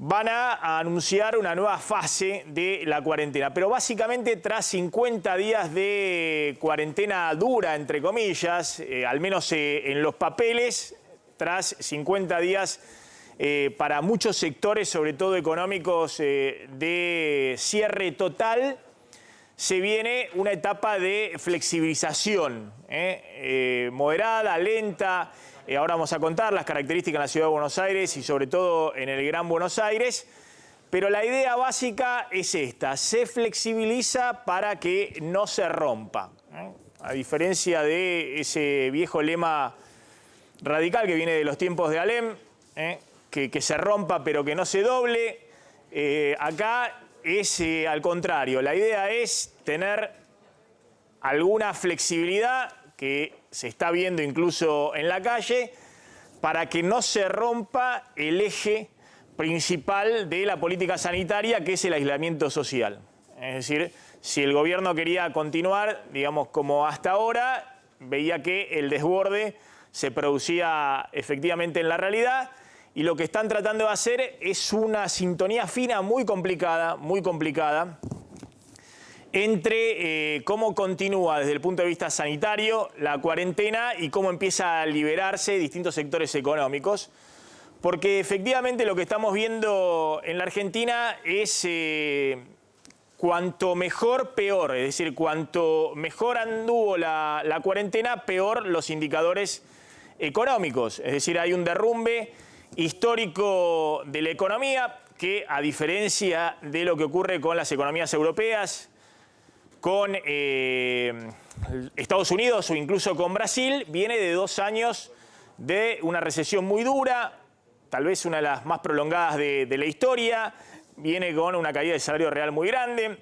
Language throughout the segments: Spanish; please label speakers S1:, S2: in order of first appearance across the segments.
S1: van a anunciar una nueva fase de la cuarentena. Pero básicamente tras 50 días de cuarentena dura, entre comillas, al menos en los papeles, tras 50 días para muchos sectores, sobre todo económicos, de cierre total, se viene una etapa de flexibilización, moderada, lenta. Ahora vamos a contar las características en la Ciudad de Buenos Aires y sobre todo en el Gran Buenos Aires. Pero la idea básica es esta: se flexibiliza para que no se rompa. A diferencia de ese viejo lema radical que viene de los tiempos de Alem, que se rompa pero que no se doble, acá es al contrario. La idea es tener alguna flexibilidad que se está viendo incluso en la calle, para que no se rompa el eje principal de la política sanitaria, que es el aislamiento social. Es decir, si el gobierno quería continuar, digamos, como hasta ahora, veía que el desborde se producía efectivamente en la realidad, y lo que están tratando de hacer es una sintonía fina muy complicada, entre cómo continúa desde el punto de vista sanitario la cuarentena y cómo empieza a liberarse distintos sectores económicos. Porque efectivamente lo que estamos viendo en la Argentina es cuanto mejor, peor. Es decir, cuanto mejor anduvo la cuarentena, peor los indicadores económicos. Es decir, hay un derrumbe histórico de la economía que, a diferencia de lo que ocurre con las economías europeas, con Estados Unidos o incluso con Brasil, viene de 2 años de una recesión muy dura, tal vez una de las más prolongadas de la historia. Viene con una caída del salario real muy grande,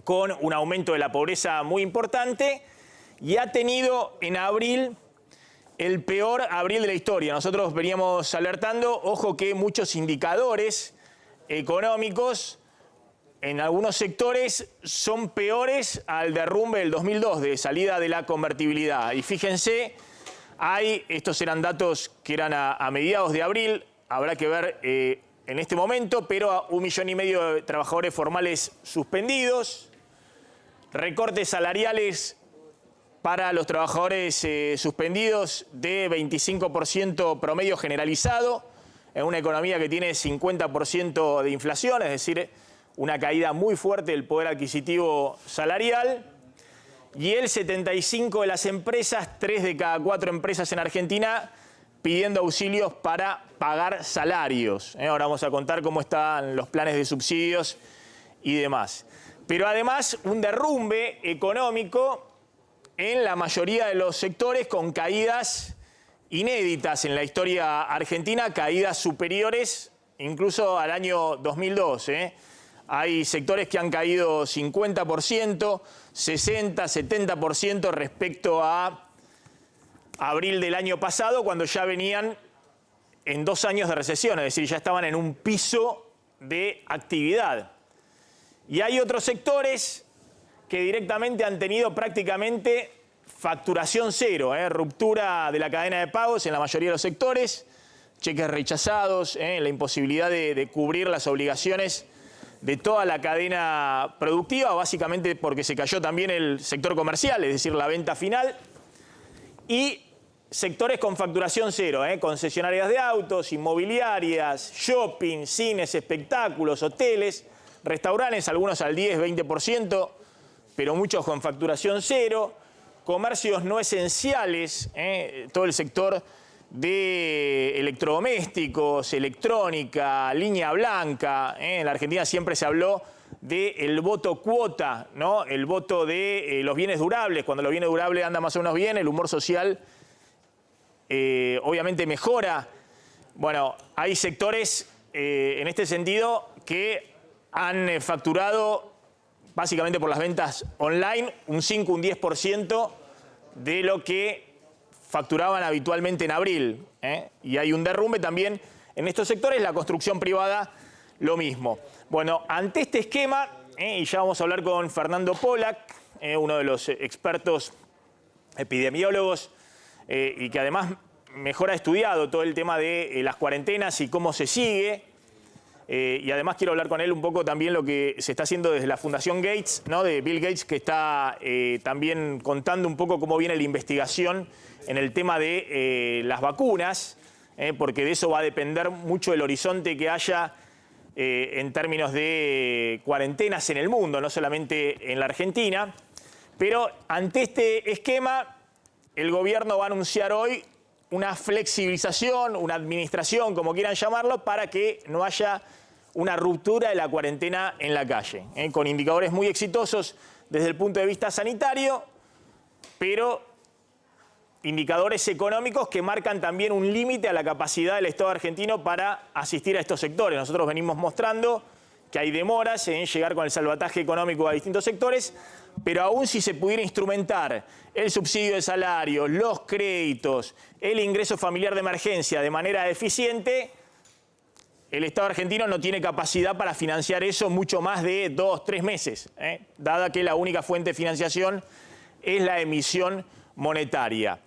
S1: con un aumento de la pobreza muy importante, y ha tenido en abril el peor abril de la historia. Nosotros veníamos alertando, ojo, que muchos indicadores económicos en algunos sectores son peores al derrumbe del 2002, de salida de la convertibilidad. Y fíjense, estos eran datos que eran a mediados de abril, habrá que ver en este momento, pero a 1,5 millones de trabajadores formales suspendidos, recortes salariales para los trabajadores suspendidos de 25% promedio generalizado, en una economía que tiene 50% de inflación, es decir, una caída muy fuerte del poder adquisitivo salarial, y el 75% de las empresas, 3 de cada 4 empresas en Argentina, pidiendo auxilios para pagar salarios. Ahora vamos a contar cómo están los planes de subsidios y demás. Pero además un derrumbe económico en la mayoría de los sectores, con caídas inéditas en la historia argentina, caídas superiores incluso al año 2002. Hay sectores que han caído 50%, 60%, 70% respecto a abril del año pasado, cuando ya venían en 2 años de recesión, es decir, ya estaban en un piso de actividad. Y hay otros sectores que directamente han tenido prácticamente facturación cero, ruptura de la cadena de pagos en la mayoría de los sectores, cheques rechazados, la imposibilidad de cubrir las obligaciones de toda la cadena productiva, básicamente porque se cayó también el sector comercial, es decir, la venta final, y sectores con facturación cero, concesionarias de autos, inmobiliarias, shopping, cines, espectáculos, hoteles, restaurantes, algunos al 10, 20%, pero muchos con facturación cero, comercios no esenciales, todo el sector de electrodomésticos, electrónica, línea blanca. En la Argentina siempre se habló del voto cuota, ¿no? El voto de los bienes durables. Cuando los bienes durables andan más o menos bien, el humor social obviamente mejora. Bueno, hay sectores en este sentido que han facturado, básicamente por las ventas online, un 5, un 10% de lo que facturaban habitualmente en abril. Y hay un derrumbe también en estos sectores, la construcción privada lo mismo. Bueno, ante este esquema, y ya vamos a hablar con Fernando Pollack, uno de los expertos epidemiólogos, y que además mejor ha estudiado todo el tema de las cuarentenas y cómo se sigue. Y además quiero hablar con él un poco también lo que se está haciendo desde la Fundación Gates, ¿no? De Bill Gates, que está también contando un poco cómo viene la investigación en el tema de las vacunas, porque de eso va a depender mucho el horizonte que haya en términos de cuarentenas en el mundo, no solamente en la Argentina. Pero ante este esquema, el gobierno va a anunciar hoy una flexibilización, una administración, como quieran llamarlo, para que no haya una ruptura de la cuarentena en la calle, con indicadores muy exitosos desde el punto de vista sanitario, pero indicadores económicos que marcan también un límite a la capacidad del Estado argentino para asistir a estos sectores. Nosotros venimos mostrando que hay demoras en llegar con el salvataje económico a distintos sectores, pero aún si se pudiera instrumentar el subsidio de salarios, los créditos, el ingreso familiar de emergencia de manera eficiente, el Estado argentino no tiene capacidad para financiar eso mucho más de 2, 3 meses, dada que la única fuente de financiación es la emisión monetaria.